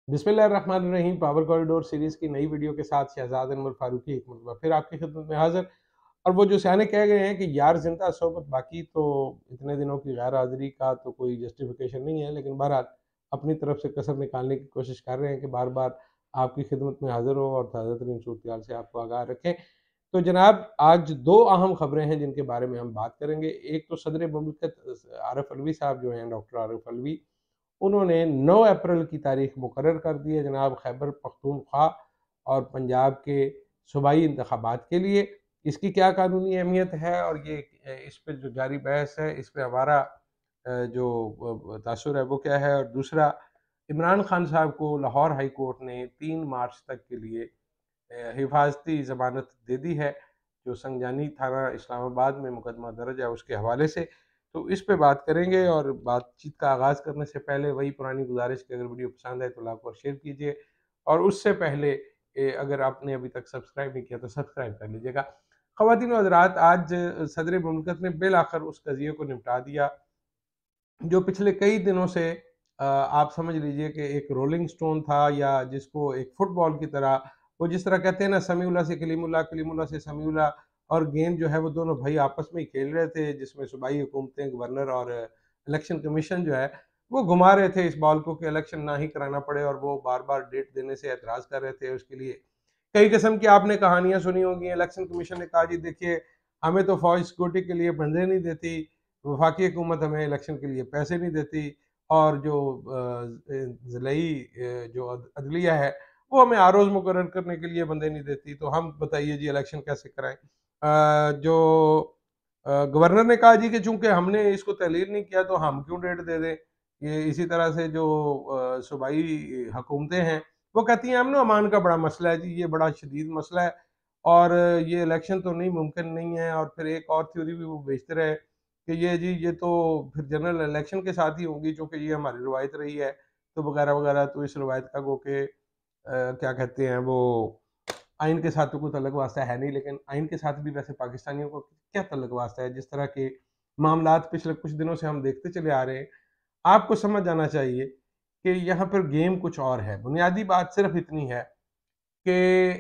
बिस्मिल्लाहिर्रहमानिर्रहीम। Power corridor series की नई वीडियो के साथ शहजाद अनवर फारूकी एक मरतबा फिर आपकी खिदमत में हाज़िर। और वो जो सियाने कह गए हैं कि यार ज़िंदा सोबत बाकी, तो इतने दिनों की गैर हाज़िरी का तो कोई जस्टिफ़िकेशन नहीं है, लेकिन बहरहाल अपनी तरफ से कसर निकालने की कोशिश कर रहे हैं कि बार-बार आपकी खिदमत में हाज़िर हो और ताज़ा-तरीन सूरत-हाल से आपको आगाह रखें। तो जनाब, आज 2 अहम खबरें हैं जिनके बारे में हम बात करेंगे। एक तो सदर ममलकत आरिफ अलवी साहब जो हैं, डॉक्टर आरिफ अलवी, उन्होंने 9 अप्रैल की तारीख मुकर्रर कर दी है जनाब खैबर पख्तूनख्वा और पंजाब के सूबाई इंतखाबात के लिए। इसकी क्या कानूनी अहमियत है और ये इस पे जो जारी बहस है, इस पे हमारा जो तासुर है वो क्या है। और दूसरा, इमरान खान साहब को लाहौर हाई कोर्ट ने 3 मार्च तक के लिए हिफाजती ज़मानत दे दी है, जो संजानी थाना इस्लामाबाद में मुकदमा दर्ज है उसके हवाले से। तो इस पे बात करेंगे, और बातचीत का आगाज़ करने से पहले वही पुरानी गुजारिश कि अगर वीडियो पसंद आए तो लाइक और शेयर कीजिए, और उससे पहले अगर आपने अभी तक सब्सक्राइब नहीं किया तो सब्सक्राइब कर लीजिएगा। ख़वातीन व हज़रात, आज सदर मुमलिकत ने बिल-आखिर उस कज़िये को निपटा दिया जो पिछले कई दिनों से आप समझ लीजिए कि एक रोलिंग स्टोन था, या जिसको एक फुटबॉल की तरह, वो जिस तरह कहते हैं ना, समीउल्लाह से कलीमुल्लाह, कलीमुल्लाह से समीउल्लाह, और गेंद जो है वो दोनों भाई आपस में ही खेल रहे थे, जिसमें सूबाई हुकूमतें, गवर्नर और इलेक्शन कमीशन जो है वो घुमा रहे थे इस बॉल को कि इलेक्शन ना ही कराना पड़े, और वो बार बार डेट देने से एतराज़ कर रहे थे। उसके लिए कई किस्म की आपने कहानियां सुनी होंगी। इलेक्शन कमीशन ने कहा जी देखिए, हमें तो फौज सिक्योरिटी के लिए बंदे नहीं देती, वफाकी हुकूमत हमें इलेक्शन के लिए पैसे नहीं देती, और जो ज़िलई जो अदलिया है वो हमें आरोज़ मुकर्रर करने के लिए बंदे नहीं देती, तो हम बताइए जी इलेक्शन कैसे कराएं। जो गवर्नर ने कहा जी कि चूंकि हमने इसको तहलील नहीं किया तो हम क्यों डेट दे दें। ये इसी तरह से जो सूबाई हुकूमतें हैं वो कहती हैं अमन अमान का बड़ा मसला है जी, ये बड़ा शदीद मसला है, और ये इलेक्शन तो नहीं मुमकिन नहीं है। और फिर एक और थ्योरी भी वो बेचते रहे कि ये जी ये तो फिर जनरल इलेक्शन के साथ ही होगी, चूँकि ये हमारी रवायत रही है, तो वगैरह वगैरह। तो इस रवायत का गो के क्या कहते हैं वो, आइन के साथ तो कोई तल्लुक वास्ता है नहीं, लेकिन आइन के साथ भी वैसे पाकिस्तानियों को क्या तल्लुक वास्ता है। जिस तरह के मामलात पिछले कुछ दिनों से हम देखते चले आ रहे हैं, आपको समझ जाना चाहिए कि यहाँ पर गेम कुछ और है। बुनियादी बात सिर्फ इतनी है कि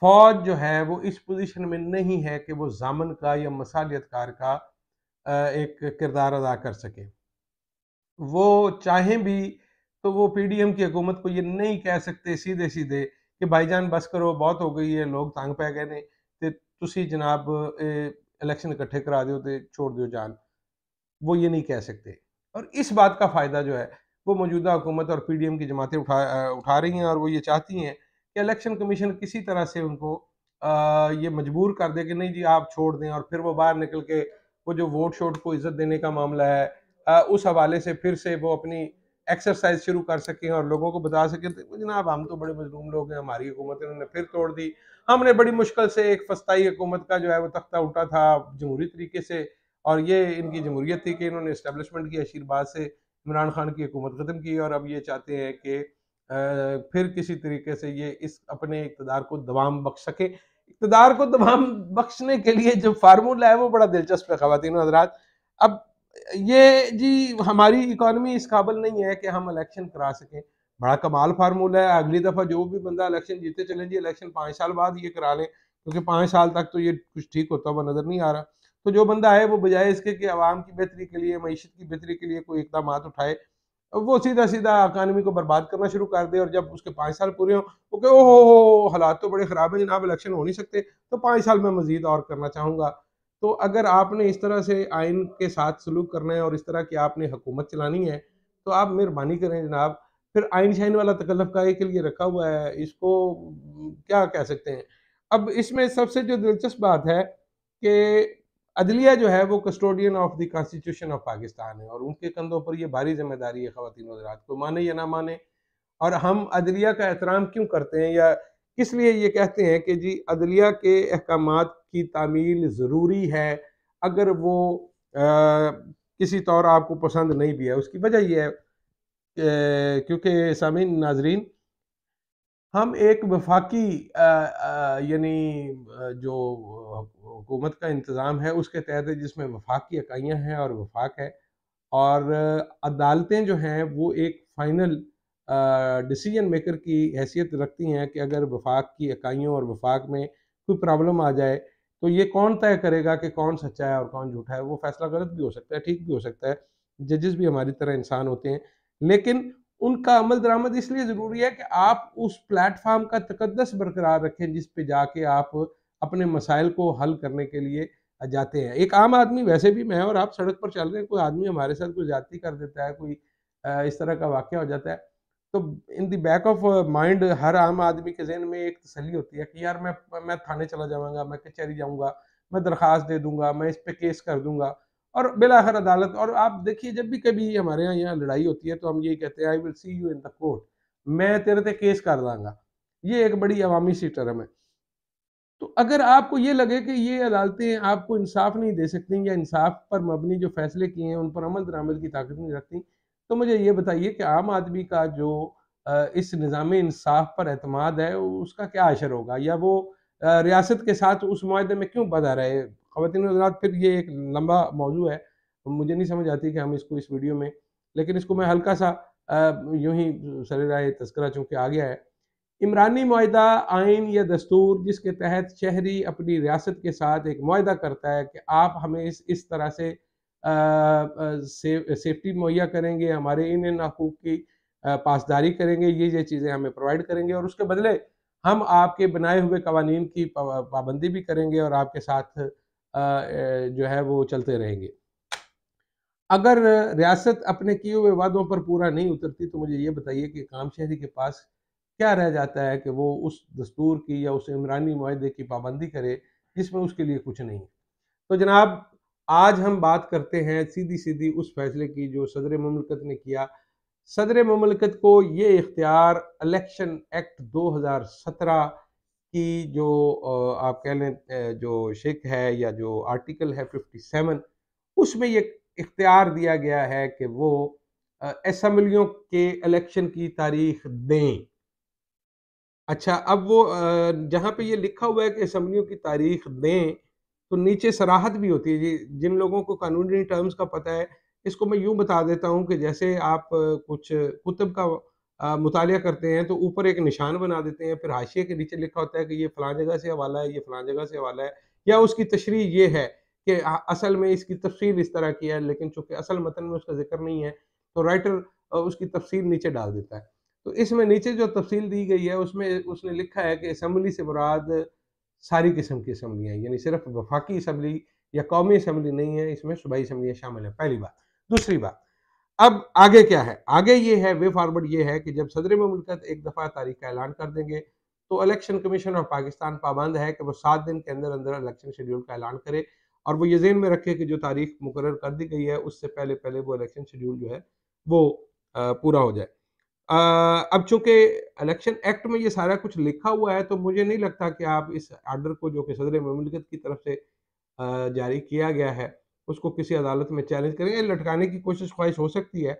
फ़ौज जो है वो इस पोज़ीशन में नहीं है कि वो ज़ामन का या मसालियतकार का एक किरदार अदा कर सके। वो चाहें भी तो वो पीडीएम की हुकूमत को ये नहीं कह सकते सीधे-सीधे कि भाईजान बस करो, बहुत हो गई है, लोग तंग पै गए ने, ते तुसी जनाब इलेक्शन इकट्ठे करा दियो ते छोड़ दियो जान। वो ये नहीं कह सकते। और इस बात का फ़ायदा जो है वो मौजूदा हुकूमत और पीडीएम की जमातें उठा रही हैं, और वो ये चाहती हैं कि इलेक्शन कमीशन किसी तरह से उनको ये मजबूर कर दे कि नहीं जी आप छोड़ दें, और फिर वो बाहर निकल के वो जो वोट शोट को इज्जत देने का मामला है, उस हवाले से फिर से वो अपनी एक्सरसाइज शुरू कर सकें और लोगों को बता सकें तो जनाब हम तो बड़े मजलूम लोग हैं, हमारी हुकूमत इन्होंने फिर तोड़ दी। हमने बड़ी मुश्किल से एक फस्ताई हुकूमत का जो है वो तख्ता उठा था जमहूरी तरीके से, और ये इनकी जमहूरियत थी कि इन्होंने इस्टेब्लिशमेंट के आशीर्वाद से इमरान खान की हुकूमत ख़त्म की, और अब ये चाहते हैं कि फिर किसी तरीके से ये इस अपने इक़्तिदार को दवाम बख्श सके। इक़्तिदार को दवाम बख्शने के लिए जो फार्मूला है वो बड़ा दिलचस्प है ख़वातीन व हज़रात। अब ये जी हमारी इकॉनमी इस काबिल नहीं है कि हम इलेक्शन करा सकें। बड़ा कमाल फार्मूला है, अगली दफ़ा जो भी बंदा इलेक्शन जीते चलें जी, इलेक्शन 5 साल बाद ये करा लें, क्योंकि 5 साल तक तो ये कुछ ठीक होता हुआ नज़र नहीं आ रहा। तो जो बंदा है वो बजाय इसके कि आवाम की बेहतरी के लिए, मईशत की बेहतरी के लिए कोई इक़दामात उठाए, वो सीधा-सीधा इकॉनमी को बर्बाद करना शुरू कर दे, और जब उसके 5 साल पूरे हों, वो कहे ओह हो! हालात तो बड़े ख़राब हैं जनाब, इलेक्शन हो नहीं सकते, तो 5 साल मैं मज़ीद और करना चाहूँगा। तो अगर आपने इस तरह से आइन के साथ सलूक करना है और इस तरह की आपने हुकूमत चलानी है, तो आप मेहरबानी करें जनाब, फिर आइन-शाइन वाला तकल्लुफ़ काहे के लिए रखा हुआ है, इसको क्या कह सकते हैं। अब इसमें सबसे जो दिलचस्प बात है कि अदलिया जो है वो custodian of the constitution of Pakistan है, और उनके कंधों पर ये भारी ज़िम्मेदारी है ख़वातीन व हज़रात, को माने या ना माने। और हम अदलिया का एहतराम क्यों करते हैं, या किस लिए ये कहते हैं कि जी अदलिया के अहकामात की तामील ज़रूरी है, अगर वो किसी तौर आपको पसंद नहीं भी है। उसकी वजह ये है क्योंकि सामीन नाज़रीन, हम एक वफाकी यानी जो हुकूमत का इंतज़ाम है उसके तहत है, जिसमें वफाक की इकाइयाँ हैं और वफाक है, और अदालतें जो हैं वो एक फ़ाइनल डिसीजन मेकर की हैसियत रखती हैं कि अगर वफाक की इकाइयों और वफाक में कोई प्रॉब्लम आ जाए, तो ये कौन तय करेगा कि कौन सच्चा है और कौन झूठा है? वो फैसला गलत भी हो सकता है, ठीक भी हो सकता है। जजेस भी हमारी तरह इंसान होते हैं, लेकिन उनका अमल दरामद इसलिए ज़रूरी है कि आप उस प्लेटफ़ॉर्म का तकद्दस बरकरार रखें, जिस पे जाके आप अपने मसाइल को हल करने के लिए जाते हैं। एक आम आदमी, वैसे भी मैं और आप सड़क पर चल रहे हैं, कोई आदमी हमारे साथ कोई ज़्यादती कर देता है, कोई इस तरह का वाक़या हो जाता है, तो in the back of mind हर आम आदमी के ज़हन में एक तसल्ली होती है कि यार मैं थाने चला जाऊँगा, मैं कचहरी जाऊँगा, मैं दरख़्वास्त दे दूँगा, मैं इस पे केस कर दूँगा और बिलाखिर अदालत। और आप देखिए, जब भी कभी हमारे यहाँ लड़ाई होती है तो हम यही कहते हैं, I will see you in the court, मैं तेरे ते केस कर दांगा। ये एक बड़ी अवामी सी टर्म है। तो अगर आपको ये लगे कि ये अदालतें आपको इंसाफ नहीं दे सकती या इंसाफ पर मबनी जो फैसले किए हैं उन पर अमल दरामद की ताकत नहीं रखती, तो मुझे ये बताइए कि आम आदमी का जो इस निज़ाम इंसाफ पर एतमाद है उसका क्या असर होगा, या वो रियासत के साथ उस मुआहदे में क्यों बंधा रहे? ख़वातीन हज़रात, फिर ये एक लंबा मौजू है, मुझे नहीं समझ आती कि हम इसको इस वीडियो में, लेकिन इसको मैं हल्का सा यूँ ही सरेराह तज़किरा चूँकि आ गया है। इमरानी मुआहिदा आइन या दस्तूर जिसके तहत शहरी अपनी रियासत के साथ एक मुआहिदा करता है कि आप हमें इस तरह से सेफ्टी मुहैया करेंगे, हमारे इन हकूक़ की पासदारी करेंगे, ये चीज़ें हमें प्रोवाइड करेंगे और उसके बदले हम आपके बनाए हुए कवानीन की पाबंदी भी करेंगे और आपके साथ जो है वो चलते रहेंगे। अगर रियासत अपने किए हुए वादों पर पूरा नहीं उतरती, तो मुझे ये बताइए कि काम शहरी के पास क्या रह जाता है कि वो उस दस्तूर की या उस इमरानी मुआहदे की पाबंदी करे जिसमें उसके लिए कुछ नहीं है। तो जनाब, आज हम बात करते हैं सीधी-सीधी उस फैसले की जो सदर मुमलिकत ने किया। सदर मुमलिकत को ये इख्तियार इलेक्शन एक्ट 2017 की जो आप कह लें जो शिक है या जो आर्टिकल है 57, उसमें ये इख्तियार दिया गया है कि वो असेंबलियों के इलेक्शन की तारीख दें। अच्छा, अब वो जहाँ पे ये लिखा हुआ है कि असेंबलियों की तारीख दें, तो नीचे सराहत भी होती है जी। जिन लोगों को कानूनी टर्म्स का पता है, इसको मैं यूँ बता देता हूँ कि जैसे आप कुछ कुतुब का मुतालिया करते हैं, तो ऊपर एक निशान बना देते हैं, फिर हाशिए के नीचे लिखा होता है कि ये फलाँ जगह से हवाला है, ये फलाँ जगह से हवाला है, या उसकी तशरीह ये है कि असल में इसकी तफसील इस तरह की है, लेकिन चूँकि असल मतन में उसका ज़िक्र नहीं है, तो राइटर उसकी तफसील नीचे डाल देता है। तो इसमें नीचे जो तफ़सील दी गई है उसमें उसने लिखा है कि असेंबली से मुराद सारी किस्म की असेंबलियाँ हैं, यानी सिर्फ़ वफ़ाकी असेंबली या कौमी असेंबली नहीं है, इसमें सूबाई असेंबलियाँ शामिल हैं, पहली बात। दूसरी बात, अब आगे क्या है? आगे ये है, वे फॉरवर्ड ये है कि जब सदर मुमलिकत एक दफ़ा तारीख का ऐलान कर देंगे, तो इलेक्शन कमीशन ऑफ पाकिस्तान पाबंद है कि वो 7 दिन के अंदर-अंदर इलेक्शन शेड्यूल का ऐलान करे और वो ये ज़हन में रखे कि जो तारीख मुकर्रर कर दी गई है, उससे पहले-पहले वो इलेक्शन शेड्यूल जो है, वो पूरा हो जाए। अ, अब चूँकि इलेक्शन एक्ट में ये सारा कुछ लिखा हुआ है, तो मुझे नहीं लगता कि आप इस ऑर्डर को, जो कि सदर मुमलिकत की तरफ से जारी किया गया है, उसको किसी अदालत में चैलेंज करेंगे। लटकाने की कोशिश ख्वाहिश हो सकती है,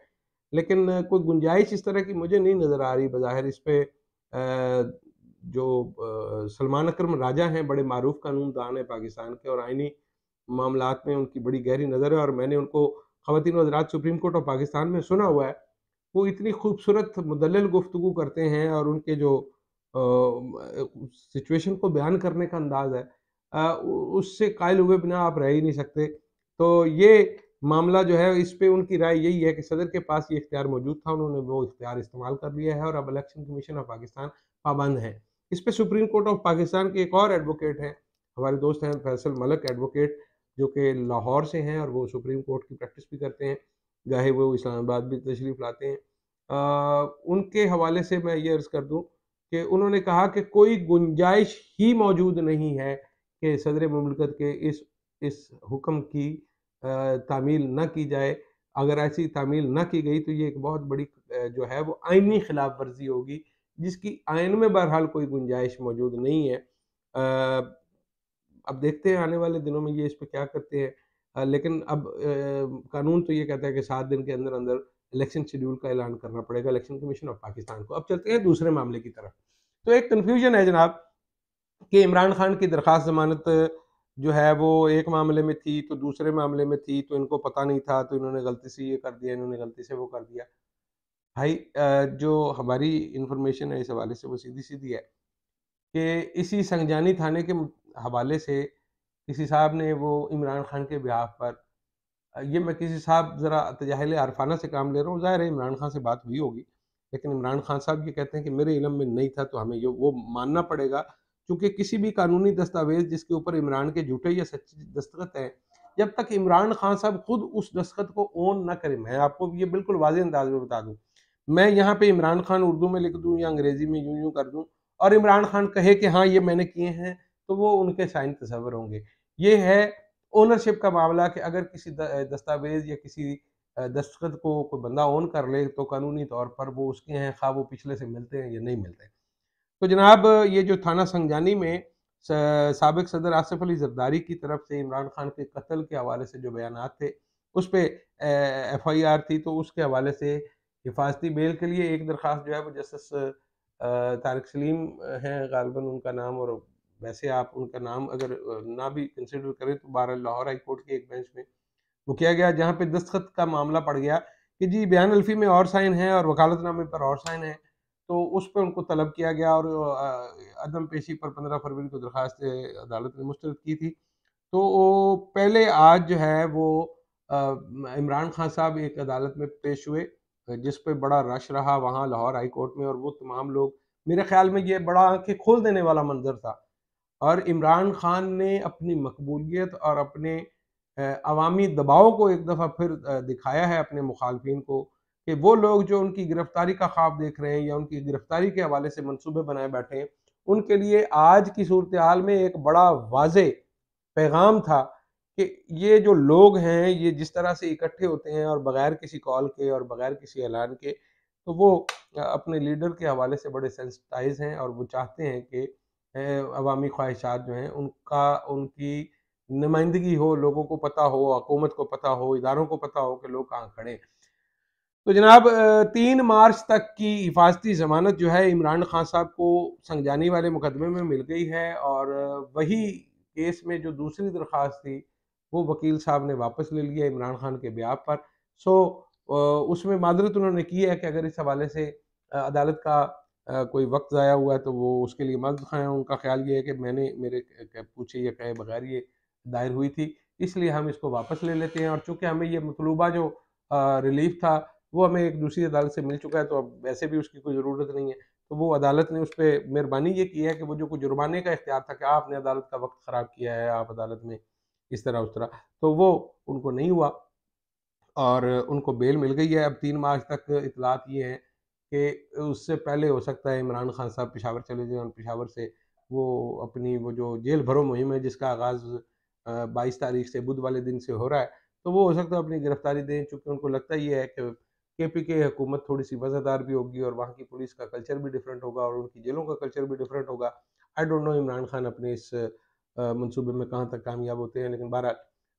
लेकिन कोई गुंजाइश इस तरह की मुझे नहीं नज़र आ रही बज़ाहिर। इस पे जो सलमान अकरम राजा हैं, बड़े मारूफ कानूनदान हैं पाकिस्तान के और आईनी मामलात में उनकी बड़ी गहरी नज़र है और मैंने उनको ख़वातीन व हज़रात सुप्रीम कोर्ट ऑफ पाकिस्तान में सुना हुआ है। वो इतनी खूबसूरत मुदल्लल गुफ्तगू करते हैं और उनके जो सिचुएशन को बयान करने का अंदाज़ है, उससे कायल हुए बिना आप रह ही नहीं सकते। तो ये मामला जो है, इस पे उनकी राय यही है कि सदर के पास ये इख्तियार मौजूद था, उन्होंने वो इख्तियार इस्तेमाल कर लिया है और अब इलेक्शन कमीशन ऑफ पाकिस्तान पाबंद है। इस पे सुप्रीम कोर्ट ऑफ पाकिस्तान के एक और एडवोकेट हैं, हमारे दोस्त हैं फैसल मलिक एडवोकेट, जो कि लाहौर से हैं और वो सुप्रीम कोर्ट की प्रैक्टिस भी करते हैं, चाहे वो इस्लामाबाद भी तशरीफ़ लाते हैं। उनके हवाले से मैं ये अर्ज़ कर दूँ कि उन्होंने कहा कि कोई गुंजाइश ही मौजूद नहीं है कि सदर मुमलिकत के इस हुक्म की तामील ना की जाए। अगर ऐसी तामील ना की गई तो ये एक बहुत बड़ी जो है वो आइनी खिलाफ वर्जी होगी, जिसकी आइन में बहरहाल कोई गुंजाइश मौजूद नहीं है। अब देखते हैं आने वाले दिनों में ये इस पे क्या करते हैं। लेकिन अब कानून तो ये कहता है कि 7 दिन के अंदर-अंदर इलेक्शन शेड्यूल का ऐलान करना पड़ेगा इलेक्शन कमीशन ऑफ पाकिस्तान को। अब चलते हैं दूसरे मामले की तरफ। तो एक कन्फ्यूजन है जनाब कि इमरान खान की दरख्वास्त ज़मानत जो है वो एक मामले में थी, तो दूसरे मामले में थी, तो इनको पता नहीं था, तो इन्होंने गलती से ये कर दिया, इन्होंने गलती से वो कर दिया। भाई जो हमारी इन्फॉर्मेशन है इस हवाले से वो सीधी-सीधी है कि इसी संजानी थाने के हवाले से किसी साहब ने वो इमरान खान के बिहाफ़ पर ये मैं किसी साहब ज़रा तजाहिल आरफ़ाना से काम ले रहा हूँ, ज़ाहिर है इमरान खान से बात हुई होगी। लेकिन इमरान खान साहब ये कहते हैं कि मेरे इल्म में नहीं था, तो हमें ये वो मानना पड़ेगा, क्योंकि किसी भी कानूनी दस्तावेज़ जिसके ऊपर इमरान के झूठे या सच्चे दस्तखत हैं, जब तक इमरान खान साहब खुद उस दस्तखत को ओन ना करें, मैं आपको ये बिल्कुल वाज़ेह अंदाज़ में बता दूँ। मैं यहाँ पे इमरान खान उर्दू में लिख दूँ या अंग्रेज़ी में यूँ-यूँ कर दूँ और इमरान खान कहे कि हाँ, ये मैंने किए हैं, तो वो उनके साइन तस्वर होंगे। ये है ओनरशिप का मामला कि अगर किसी दस्तावेज़ या किसी दस्तखत को कोई बंदा ओन कर ले, तो कानूनी तौर पर वो उसके हैं, ख़्वाह वो पिछले से मिलते हैं या नहीं मिलते। तो जनाब ये जो थाना संजानी में स साबिक़ सदर आसिफ़ अली ज़रदारी की तरफ से इमरान खान के कत्ल के हवाले से जो बयानात थे, उस पे एफ़आईआर थी, तो उसके हवाले से हिफ़ाज़ती बेल के लिए एक दरख़्वास्त जो है वो जस्टिस तारिक सलीम हैं ग़ालिबन उनका नाम, और वैसे आप उनका नाम अगर ना भी कंसिडर करें तो बहरहाल लाहौर हाई कोर्ट की एक बेंच में वो किया गया, जहाँ पे दस्तखत का मामला पड़ गया कि जी बयान अल्फ़ी में और साइन है और वकालतनामे पर और साइन है। तो उस पे उनको तलब किया गया और अदम पेशी पर 15 फरवरी को दरख़्वास्त अदालत ने मुस्तरद की थी। तो वो पहले आज जो है वो इमरान खान साहब एक अदालत में पेश हुए, जिस पे बड़ा रश रहा वहाँ लाहौर हाई कोर्ट में, और वो तमाम लोग, मेरे ख़्याल में ये बड़ा आँखें खोल देने वाला मंज़र था। और इमरान खान ने अपनी मकबूलियत और अपने अवामी दबाव को एक दफ़ा फिर दिखाया है अपने मुखालफिन को, कि वो लोग जो उनकी गिरफ्तारी का ख्वाब देख रहे हैं या उनकी गिरफ्तारी के हवाले से मंसूबे बनाए बैठे हैं, उनके लिए आज की सूरत हाल में एक बड़ा वाज़ेह पैगाम था कि ये जो लोग हैं, ये जिस तरह से इकट्ठे होते हैं और बगैर किसी कॉल के और बगैर किसी ऐलान के, तो वो अपने लीडर के हवाले से बड़े सेंसिटाइज़ हैं और वो चाहते हैं कि अवामी ख्वाहिशात जो हैं उनका उनकी नुमाइंदगी हो, लोगों को पता हो, हुकूमत को पता हो, इदारों को पता हो कि लोग कहाँ खड़े हैं। तो जनाब 3 मार्च तक की हिफाजती ज़मानत जो है इमरान खान साहब को संजानी वाले मुकदमे में मिल गई है, और वही केस में जो दूसरी दरख्वास्त थी, वो वकील साहब ने वापस ले लिया इमरान खान के बिहाफ़ पर। सो उसमें माज़रत उन्होंने की है कि अगर इस हवाले से अदालत का कोई वक़्त ज़ाया हुआ है तो वो उसके लिए माज़रत ख़ाएँ। उनका ख़्याल ये है कि मैंने मेरे पूछे या कहे बगैर ये दायर हुई थी, इसलिए हम इसको वापस ले लेते हैं, और चूँकि हमें ये मतलूबा जो रिलीफ़ था वो हमें एक दूसरी अदालत से मिल चुका है, तो अब वैसे भी उसकी कोई ज़रूरत नहीं है। तो वो अदालत ने उस पे मेहरबानी ये की है कि वो जो कुछ जुर्माने का इख्तियार था कि आपने अदालत का वक़्त ख़राब किया है, आप अदालत में इस तरह उस तरह, तो वो उनको नहीं हुआ और उनको बेल मिल गई है। अब 3 मार्च तक इत्तलात ये हैं कि उससे पहले हो सकता है इमरान खान साहब पेशावर चले जाएँ और पेशावर से वो अपनी वो जो जेल भरो मुहिम है जिसका आगाज़ 22 तारीख से बुध वाले दिन से हो रहा है, तो वो हो सकता है अपनी गिरफ्तारी दें, चूँकि उनको लगता ये है कि केपीके हुकूमत थोड़ी-सी वफ़ादार भी होगी और वहाँ की पुलिस का कल्चर भी डिफरेंट होगा और उनकी जेलों का कल्चर भी डिफरेंट होगा। I don't know Imran Khan अपने इस मंसूबे में कहाँ तक कामयाब होते हैं, लेकिन बहरहाल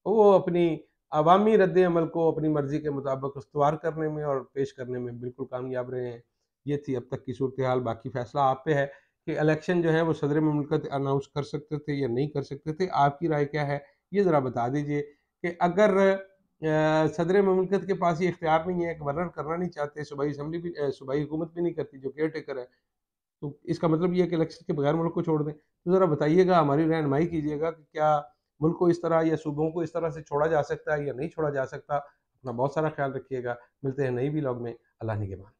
वो अपनी अवामी रद्द-ए-अमल को अपनी मर्ज़ी के मुताबिक इस्तवार करने में और पेश करने में बिल्कुल कामयाब रहे हैं। ये थी अब तक की सूरत-ए-हाल, बाकी फ़ैसला आप पे है कि इलेक्शन जो है वो सदर मुमलिकत अनाउंस कर सकते थे या नहीं कर सकते थे। आपकी राय क्या है? ये ज़रा बता दीजिए कि अगर सदर मुमलिकत के पास ये इख्तियार नहीं है, गवर्नर करना नहीं चाहते, सूबाई असम्बली भी सूबाई हुकूमत भी नहीं करती जो केयर टेकर है, तो इसका मतलब ये है कि इलेक्शन के बगैर मुल्क को छोड़ दें। तो ज़रा बताइएगा, हमारी रहनुमाई कीजिएगा कि क्या मुल्क को इस तरह या सूबों को इस तरह से छोड़ा जा सकता है या नहीं छोड़ा जा सकता? अपना बहुत सारा ख़्याल रखिएगा। मिलते हैं नई व्लॉग में। अल्लाह निगहबान।